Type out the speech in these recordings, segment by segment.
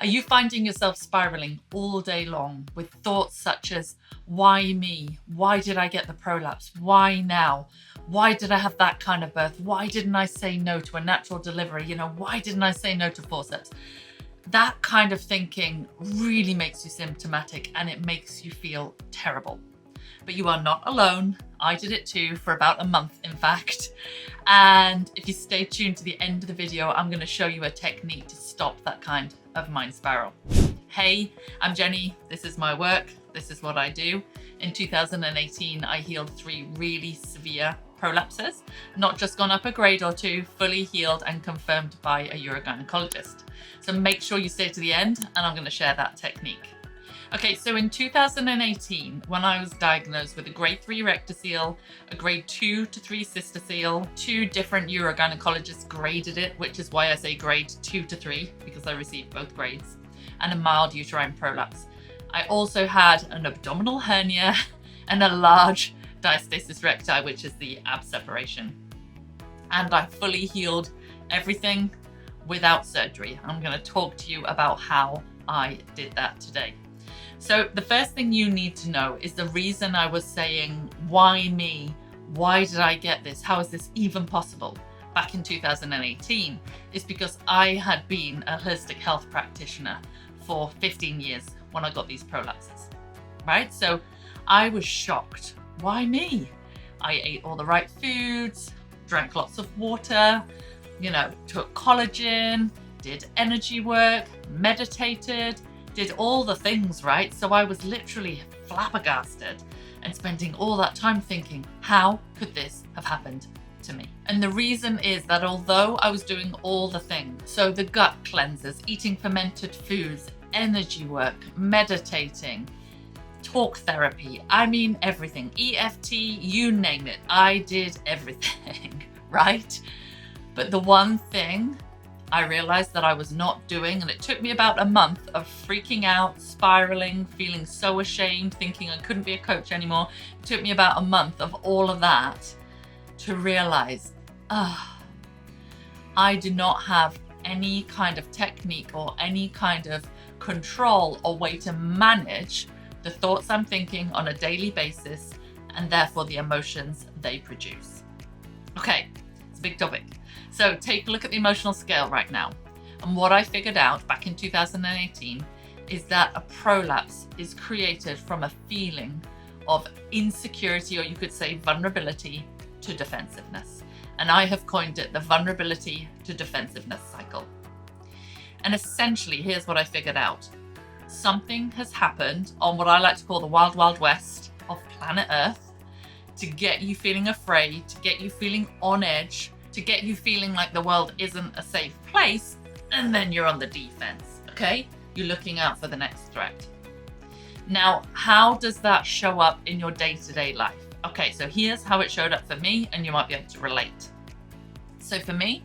Are you finding yourself spiraling all day long with thoughts such as, why me? Why did I get the prolapse? Why now? Why did I have that kind of birth? Why didn't I say no to a natural delivery? Why didn't I say no to forceps? That kind of thinking really makes you symptomatic and it makes you feel terrible. But you are not alone. I did it too for about a month, in fact. And if you stay tuned to the end of the video, I'm going to show you a technique to stop that kind of mind spiral. Hey, I'm Jenny. This is my work. This is what I do. In 2018, I healed 3 really severe prolapses, not just gone up a grade or 2, fully healed and confirmed by a urogynecologist. So make sure you stay to the end and I'm going to share that technique. Okay, so in 2018, when I was diagnosed with a grade 3 rectocele, a grade 2 to 3 cystocele, 2 different urogynecologists graded it, which is why I say grade 2 to 3, because I received both grades, and a mild uterine prolapse. I also had an abdominal hernia and a large diastasis recti, which is the ab separation. And I fully healed everything without surgery. I'm going to talk to you about how I did that today. So the first thing you need to know is the reason I was saying, why me? Why did I get this? How is this even possible? Back in 2018 is because I had been a holistic health practitioner for 15 years when I got these prolapses, right? So I was shocked. Why me? I ate all the right foods, drank lots of water, took collagen, did energy work, meditated, did all the things, right? So I was literally flabbergasted and spending all that time thinking, how could this have happened to me? And the reason is that although I was doing all the things, so the gut cleansers, eating fermented foods, energy work, meditating, talk therapy, I mean everything, EFT, you name it, I did everything, right? But the one thing I realized that I was not doing, and it took me about a month of freaking out, spiraling, feeling so ashamed, thinking I couldn't be a coach anymore. It took me about a month of all of that to realize, I do not have any kind of technique or any kind of control or way to manage the thoughts I'm thinking on a daily basis and therefore the emotions they produce. Okay, it's a big topic. So take a look at the emotional scale right now. And what I figured out back in 2018 is that a prolapse is created from a feeling of insecurity, or you could say vulnerability to defensiveness. And I have coined it the vulnerability to defensiveness cycle. And essentially, here's what I figured out. Something has happened on what I like to call the wild, wild west of planet Earth to get you feeling afraid, to get you feeling on edge, to get you feeling like the world isn't a safe place, and then you're on the defense, okay? You're looking out for the next threat. Now, how does that show up in your day-to-day life? Okay, so here's how it showed up for me, and you might be able to relate. So for me,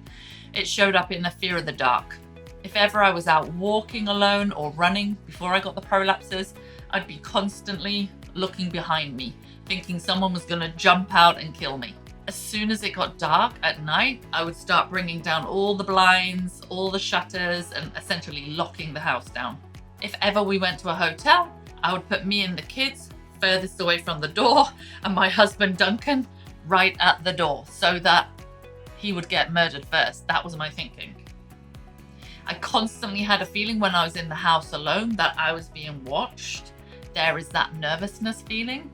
it showed up in the fear of the dark. If ever I was out walking alone or running before I got the prolapses, I'd be constantly looking behind me, thinking someone was gonna jump out and kill me. As soon as it got dark at night, I would start bringing down all the blinds, all the shutters, and essentially locking the house down. If ever we went to a hotel, I would put me and the kids furthest away from the door and my husband Duncan right at the door so that he would get murdered first. That was my thinking. I constantly had a feeling when I was in the house alone that I was being watched. There is that nervousness feeling.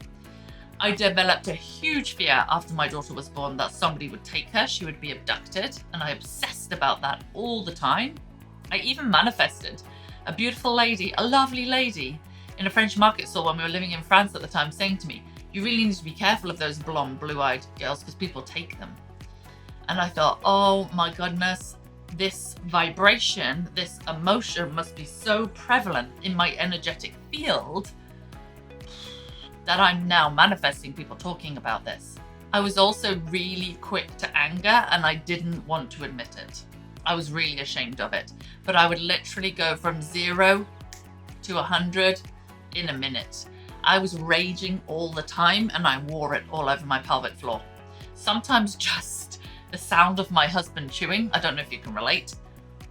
I developed a huge fear after my daughter was born that somebody would take her, she would be abducted, and I obsessed about that all the time. I even manifested a beautiful lady, a lovely lady, in a French market stall when we were living in France at the time, saying to me, you really need to be careful of those blonde, blue-eyed girls because people take them. And I thought, oh my goodness, this vibration, this emotion must be so prevalent in my energetic field that I'm now manifesting people talking about this. I was also really quick to anger and I didn't want to admit it. I was really ashamed of it, but I would literally go from 0 to 100 in a minute. I was raging all the time and I wore it all over my pelvic floor. Sometimes just the sound of my husband chewing, I don't know if you can relate,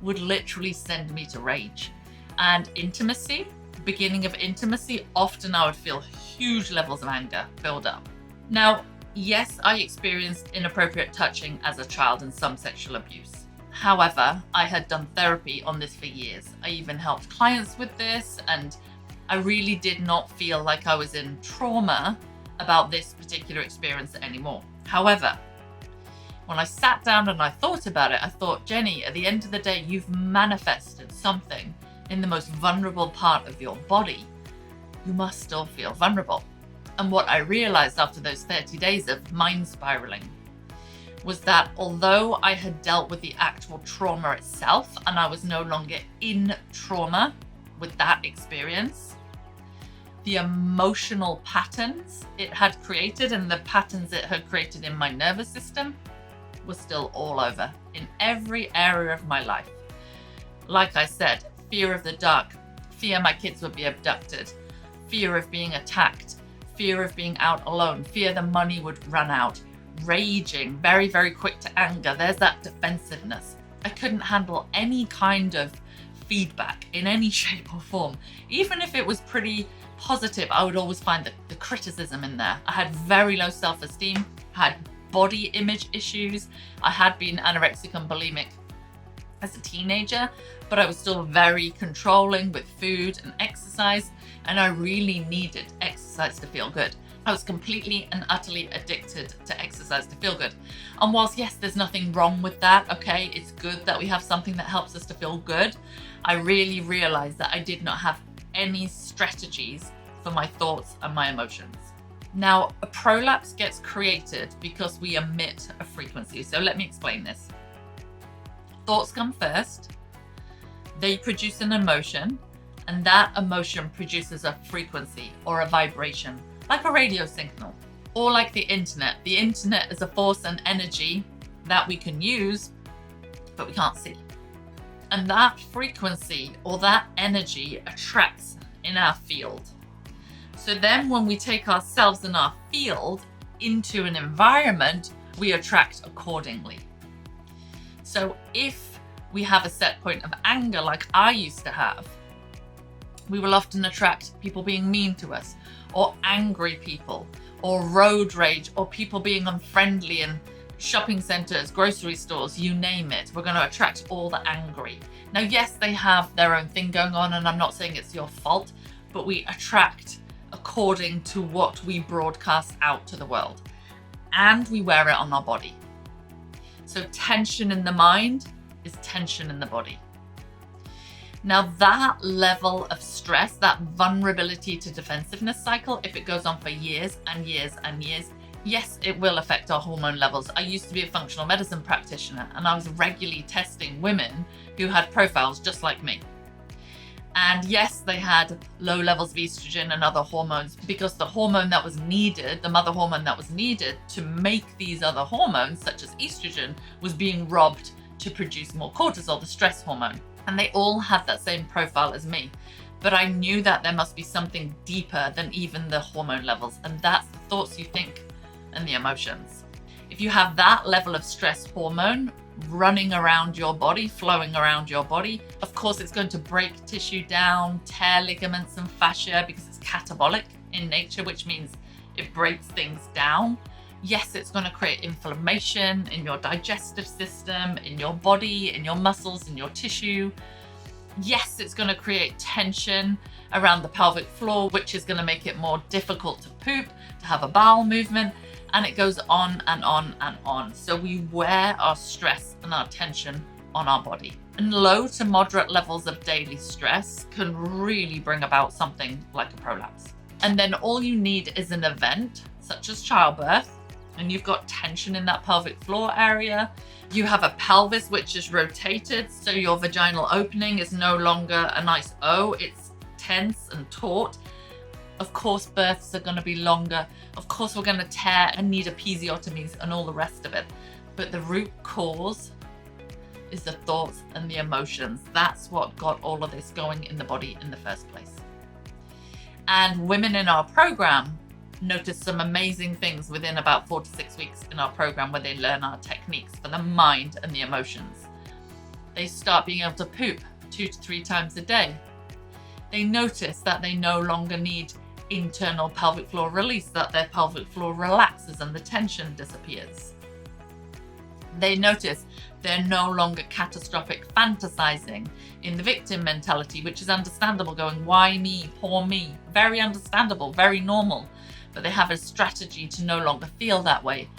would literally send me to rage. And intimacy, beginning of intimacy, often I would feel huge levels of anger build up. Now, yes, I experienced inappropriate touching as a child and some sexual abuse. However, I had done therapy on this for years. I even helped clients with this, and I really did not feel like I was in trauma about this particular experience anymore. However, when I sat down and I thought about it, I thought, Jennie, at the end of the day, you've manifested something in the most vulnerable part of your body. You must still feel vulnerable. And what I realized after those 30 days of mind spiraling was that although I had dealt with the actual trauma itself and I was no longer in trauma with that experience, the emotional patterns it had created and the patterns it had created in my nervous system was still all over in every area of my life. Like I said, fear of the dark, fear my kids would be abducted, fear of being attacked, fear of being out alone, fear the money would run out, raging, very, very quick to anger. There's that defensiveness. I couldn't handle any kind of feedback in any shape or form. Even if it was pretty positive, I would always find the criticism in there. I had very low self-esteem, I had body image issues. I had been anorexic and bulimic as a teenager, but I was still very controlling with food and exercise, and I really needed exercise to feel good. I was completely and utterly addicted to exercise to feel good. And whilst yes, there's nothing wrong with that, okay, it's good that we have something that helps us to feel good, I really realized that I did not have any strategies for my thoughts and my emotions. Now, a prolapse gets created because we emit a frequency. So let me explain this. Thoughts come first, they produce an emotion, and that emotion produces a frequency or a vibration, like a radio signal, or like the internet. The internet is a force and energy that we can use, but we can't see. And that frequency or that energy attracts in our field. So then when we take ourselves and our field into an environment, we attract accordingly. So if we have a set point of anger like I used to have, we will often attract people being mean to us, or angry people, or road rage, or people being unfriendly in shopping centers, grocery stores, you name it. We're going to attract all the angry. Now, yes, they have their own thing going on, and I'm not saying it's your fault, but we attract according to what we broadcast out to the world, and we wear it on our body. So tension in the mind is tension in the body. Now that level of stress, that vulnerability to defensiveness cycle, if it goes on for years and years and years, yes, it will affect our hormone levels. I used to be a functional medicine practitioner, and I was regularly testing women who had profiles just like me. And yes, they had low levels of estrogen and other hormones, because the hormone that was needed, the mother hormone that was needed to make these other hormones, such as estrogen, was being robbed to produce more cortisol, the stress hormone. And they all had that same profile as me. But I knew that there must be something deeper than even the hormone levels. And that's the thoughts you think and the emotions. If you have that level of stress hormone running around your body, flowing around your body, of course it's going to break tissue down, tear ligaments and fascia, because it's catabolic in nature, which means it breaks things down. Yes, it's going to create inflammation in your digestive system, in your body, in your muscles, in your tissue. Yes, it's going to create tension around the pelvic floor, which is going to make it more difficult to poop, to have a bowel movement, and it goes on and on and on. So we wear our stress and our tension on our body. And low to moderate levels of daily stress can really bring about something like a prolapse. And then all you need is an event, such as childbirth, and you've got tension in that pelvic floor area. You have a pelvis which is rotated, so your vaginal opening is no longer a nice O, it's tense and taut. Of course, births are going to be longer. Of course, we're going to tear and need episiotomies and all the rest of it. But the root cause is the thoughts and the emotions. That's what got all of this going in the body in the first place. And women in our program notice some amazing things within about 4 to 6 weeks in our program, where they learn our techniques for the mind and the emotions. They start being able to poop 2 to 3 times a day. They notice that they no longer need internal pelvic floor release, that their pelvic floor relaxes and the tension disappears. They notice they're no longer catastrophic fantasizing in the victim mentality, which is understandable, going, why me, poor me, very understandable, very normal, but they have a strategy to no longer feel that way.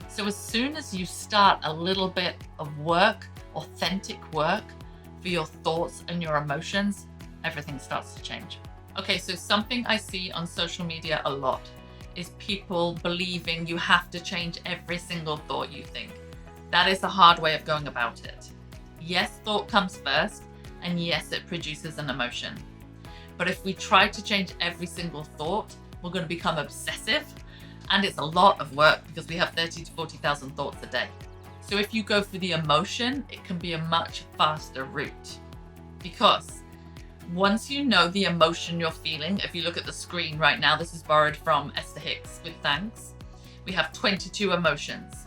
So as soon as you start a little bit of work, authentic work for your thoughts and your emotions, everything starts to change. Okay, so something I see on social media a lot is people believing you have to change every single thought you think. That is a hard way of going about it. Yes, thought comes first, and yes, it produces an emotion. But if we try to change every single thought, we're going to become obsessive, and it's a lot of work because we have 30 to 40,000 thoughts a day. So if you go for the emotion, it can be a much faster route, because once you know the emotion you're feeling, if you look at the screen right now, this is borrowed from Esther Hicks with thanks. We have 22 emotions,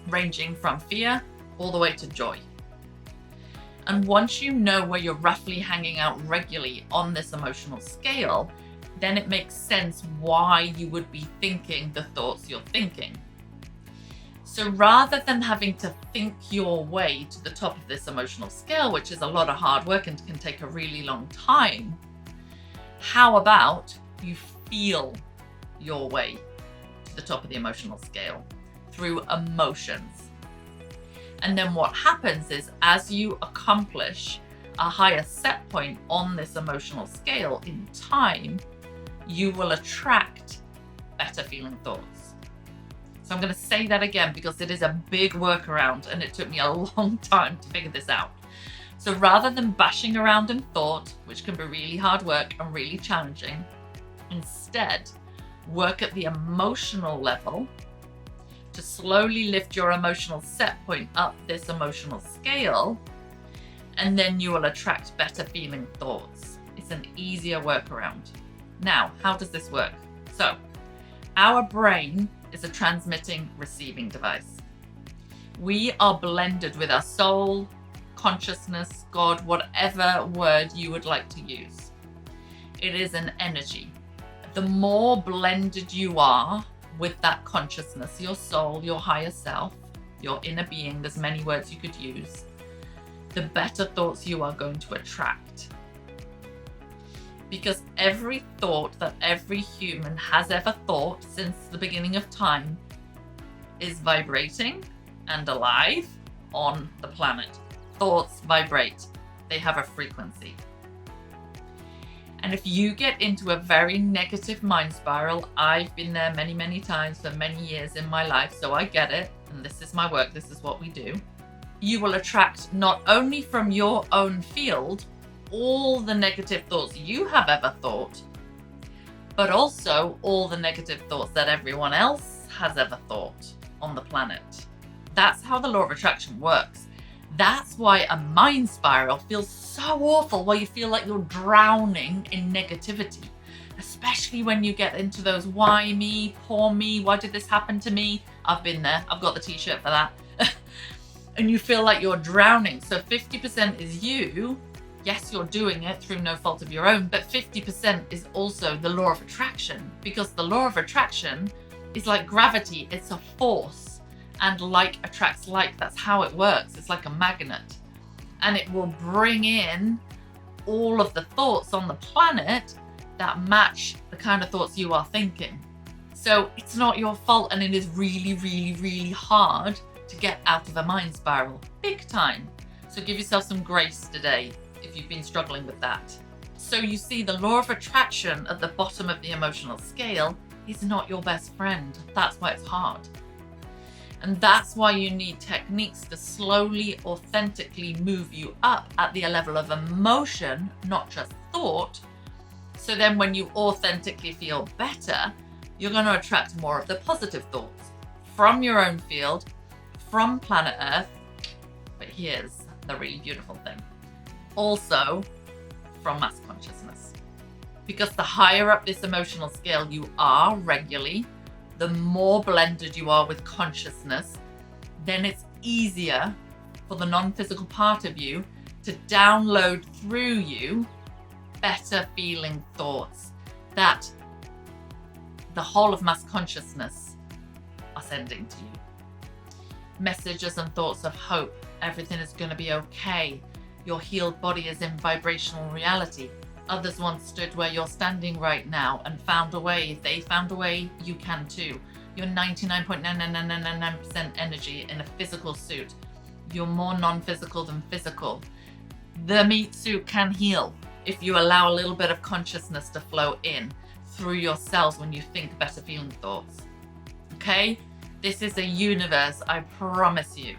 ranging from fear all the way to joy. And once you know where you're roughly hanging out regularly on this emotional scale, then it makes sense why you would be thinking the thoughts you're thinking. So rather than having to think your way to the top of this emotional scale, which is a lot of hard work and can take a really long time, how about you feel your way to the top of the emotional scale through emotions? And then what happens is, as you accomplish a higher set point on this emotional scale in time, you will attract better feeling thoughts. So I'm going to say that again because it is a big workaround and it took me a long time to figure this out. So rather than bashing around in thought, which can be really hard work and really challenging, instead work at the emotional level to slowly lift your emotional set point up this emotional scale, and then you will attract better feeling thoughts. It's an easier workaround. Now, how does this work? So, our brain is a transmitting, receiving device. We are blended with our soul, consciousness, God, whatever word you would like to use. It is an energy. The more blended you are with that consciousness, your soul, your higher self, your inner being, there's many words you could use, the better thoughts you are going to attract. Because every thought that every human has ever thought since the beginning of time is vibrating and alive on the planet. Thoughts vibrate. They have a frequency. And if you get into a very negative mind spiral, I've been there many, many times for many years in my life, so I get it. And this is my work. This is what we do. You will attract not only from your own field all the negative thoughts you have ever thought, but also all the negative thoughts that everyone else has ever thought on the planet. That's how the law of attraction works. That's why a mind spiral feels so awful, where you feel like you're drowning in negativity, especially when you get into those why me, poor me, why did this happen to me? I've been there. I've got the t-shirt for that. And you feel like you're drowning. So 50% is you. Yes, you're doing it through no fault of your own, but 50% is also the law of attraction, because the law of attraction is like gravity. It's a force. And like attracts like. That's how it works. It's like a magnet. And it will bring in all of the thoughts on the planet that match the kind of thoughts you are thinking. So it's not your fault, and it is really, really, really hard to get out of a mind spiral. Big time. So give yourself some grace today if you've been struggling with that. So you see, the law of attraction at the bottom of the emotional scale is not your best friend. That's why it's hard. And that's why you need techniques to slowly, authentically move you up at the level of emotion, not just thought. So then when you authentically feel better, you're going to attract more of the positive thoughts from your own field, from planet Earth. But here's the really beautiful thing. Also from mass consciousness. Because the higher up this emotional scale you are regularly, the more blended you are with consciousness, then it's easier for the non-physical part of you to download through you better feeling thoughts that the whole of mass consciousness are sending to you. Messages and thoughts of hope. Everything is going to be okay. Your healed body is in vibrational reality. Others once stood where you're standing right now and found a way. If they found a way, you can too. You're 99.99999% energy in a physical suit. You're more non-physical than physical. The meat suit can heal if you allow a little bit of consciousness to flow in through your cells when you think better feeling thoughts. Okay? This is a universe, I promise you,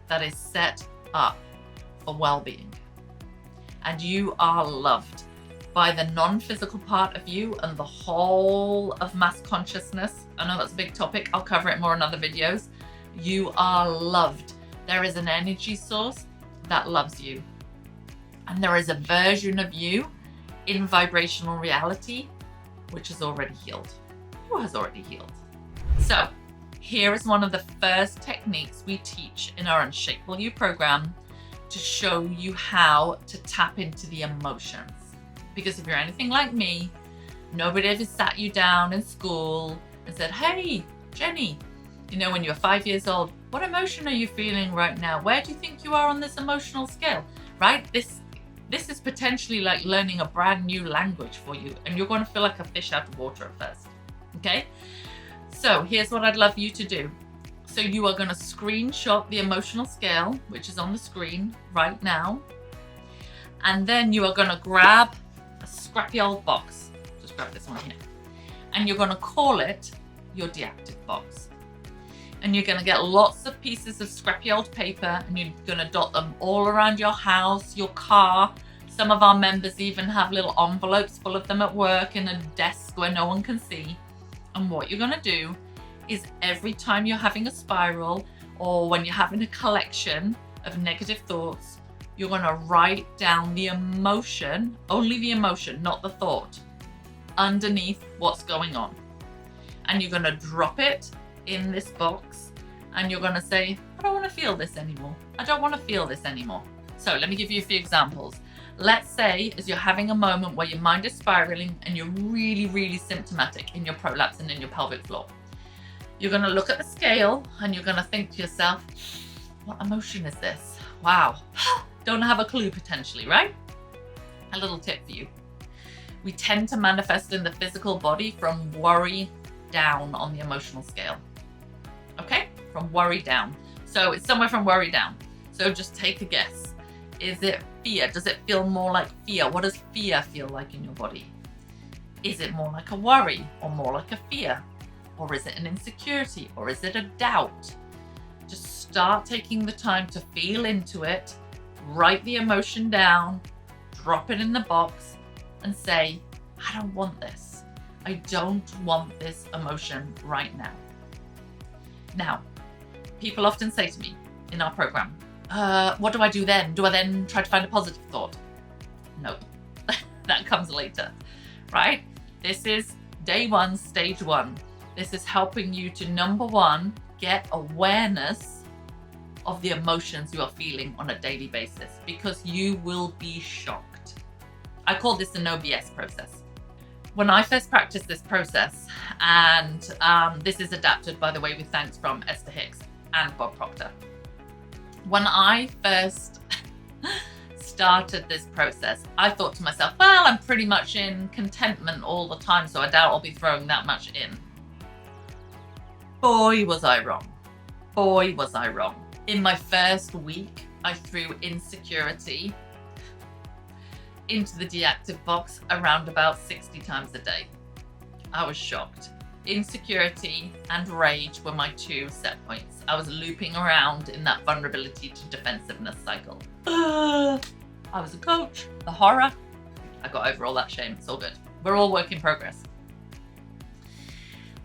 that is set up for well-being. And you are loved by the non-physical part of you and the whole of mass consciousness. I know that's a big topic. I'll cover it more in other videos. You are loved. There is an energy source that loves you. And there is a version of you in vibrational reality which is already healed. Who has already healed? So here is one of the first techniques we teach in our Unshakable You program to show you how to tap into the emotions. Because if you're anything like me, nobody ever sat you down in school and said, hey, Jenny, you know, when you were 5 years old, what emotion are you feeling right now? Where do you think you are on this emotional scale, right? This is potentially like learning a brand new language for you, and you're going to feel like a fish out of water at first, okay? So here's what I'd love you to do. So you are going to screenshot the emotional scale, which is on the screen right now. And then you are going to grab a scrappy old box. Just grab this one here. And you're going to call it your deactive box. And you're going to get lots of pieces of scrappy old paper, and you're going to dot them all around your house, your car. Some of our members even have little envelopes full of them at work in a desk where no one can see. And what you're going to do is every time you're having a spiral or when you're having a collection of negative thoughts, you're going to write down the emotion, only the emotion, not the thought, underneath what's going on. And you're going to drop it in this box, and you're going to say, I don't want to feel this anymore. I don't want to feel this anymore. So let me give you a few examples. Let's say as you're having a moment where your mind is spiraling and you're really, really symptomatic in your prolapse and in your pelvic floor. You're going to look at the scale and you're going to think to yourself, what emotion is this? Wow. Don't have a clue potentially, right? A little tip for you. We tend to manifest in the physical body from worry down on the emotional scale. Okay? From worry down. So it's somewhere from worry down. So just take a guess. Is it fear? Does it feel more like fear? What does fear feel like in your body? Is it more like a worry or more like a fear? Or is it an insecurity? Or is it a doubt? Just start taking the time to feel into it, write the emotion down, drop it in the box and say, I don't want this. I don't want this emotion right now. Now, people often say to me in our program, what do I do then? Do I then try to find a positive thought? No, that comes later, right? This is day one, stage one. This is helping you to, number one, get awareness of the emotions you are feeling on a daily basis, because you will be shocked. I call this the no BS process. When I first practiced this process, and this is adapted, by the way, with thanks from Esther Hicks and Bob Proctor. When I first started this process, I thought to myself, well, I'm pretty much in contentment all the time, so I doubt I'll be throwing that much in. Boy, was I wrong. Boy, was I wrong. In my first week, I threw insecurity into the deactive box around about 60 times a day. I was shocked. Insecurity and rage were my two set points. I was looping around in that vulnerability to defensiveness cycle. I was a coach. The horror. I got over all that shame. It's all good. We're all work in progress.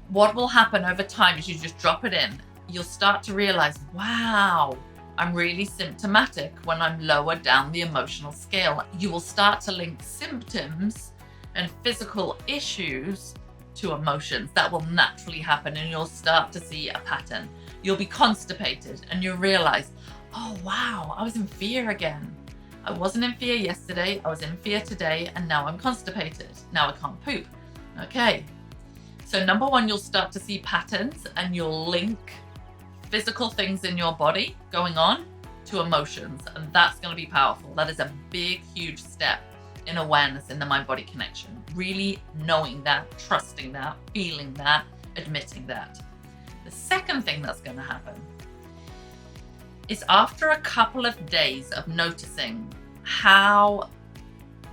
What will happen over time is you just drop it in. You'll start to realize, wow, I'm really symptomatic when I'm lower down the emotional scale. You will start to link symptoms and physical issues to emotions. That will naturally happen, and you'll start to see a pattern. You'll be constipated and you'll realize, oh wow, I was in fear again. I wasn't in fear yesterday, I was in fear today, and now I'm constipated. Now I can't poop. Okay. So number one, you'll start to see patterns and you'll link physical things in your body going on to emotions, and that's going to be powerful. That is a big, huge step in awareness in the mind-body connection. Really knowing that, trusting that, feeling that, admitting that. The second thing that's going to happen is after a couple of days of noticing how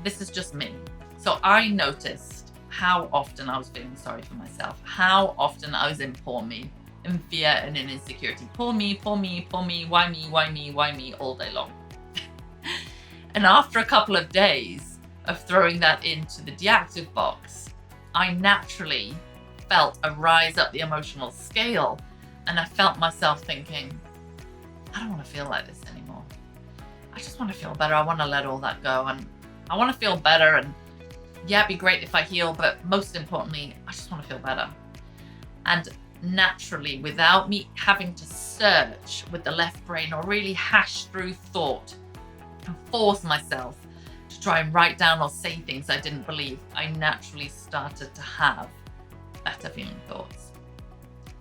this is just me. So I noticed how often I was feeling sorry for myself, how often I was in poor me, in fear and in insecurity. Poor me, poor me, poor me, why me, why me, why me, all day long. And after a couple of days of throwing that into the deactive box, I naturally felt a rise up the emotional scale, and I felt myself thinking, I don't want to feel like this anymore. I just want to feel better. I want to let all that go, and I want to feel better, and yeah, it'd be great if I heal, but most importantly, I just want to feel better. And naturally, without me having to search with the left brain or really hash through thought and force myself to try and write down or say things I didn't believe, I naturally started to have better feeling thoughts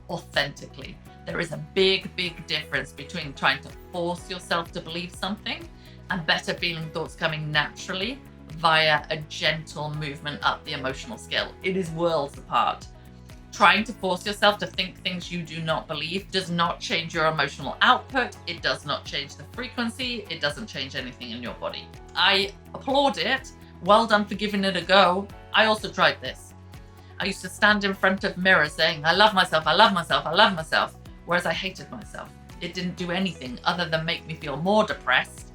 authentically. There is a big, big difference between trying to force yourself to believe something and better feeling thoughts coming naturally via a gentle movement up the emotional scale. It is worlds apart. Trying to force yourself to think things you do not believe does not change your emotional output. It does not change the frequency. It doesn't change anything in your body. I applaud it. Well done for giving it a go. I also tried this. I used to stand in front of mirrors saying, I love myself, I love myself, I love myself. Whereas I hated myself. It didn't do anything other than make me feel more depressed,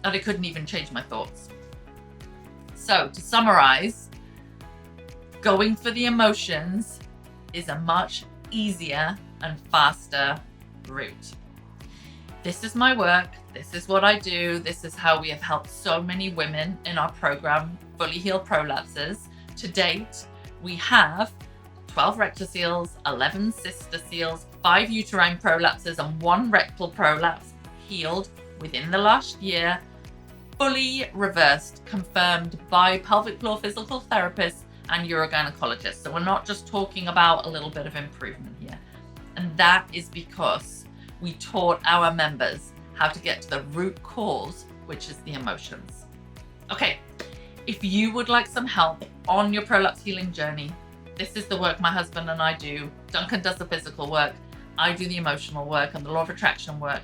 and I couldn't even change my thoughts. So to summarize, going for the emotions is a much easier and faster route. This is my work. This is what I do. This is how we have helped so many women in our program, Fully Healed Prolapses. To date, we have 12 rectoseals, 11 cystoseals, 5 uterine prolapses, and 1 rectal prolapse healed within the last year, fully reversed, confirmed by pelvic floor physical therapists and urogynecologists. So we're not just talking about a little bit of improvement here. And that is because we taught our members how to get to the root cause, which is the emotions. Okay, if you would like some help on your prolapse healing journey, this is the work my husband and I do. Duncan does the physical work. I do the emotional work and the law of attraction work.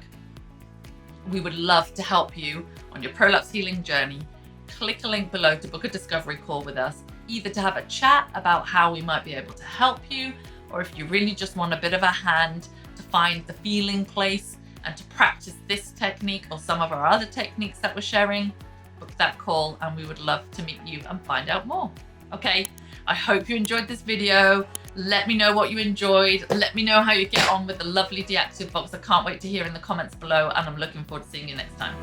We would love to help you on your prolapse healing journey. Click a link below to book a discovery call with us, either to have a chat about how we might be able to help you, or if you really just want a bit of a hand to find the feeling place and to practice this technique or some of our other techniques that we're sharing, book that call and we would love to meet you and find out more. Okay, I hope you enjoyed this video. Let me know what you enjoyed. Let me know how you get on with the lovely deactive box. I can't wait to hear in the comments below, and I'm looking forward to seeing you next time.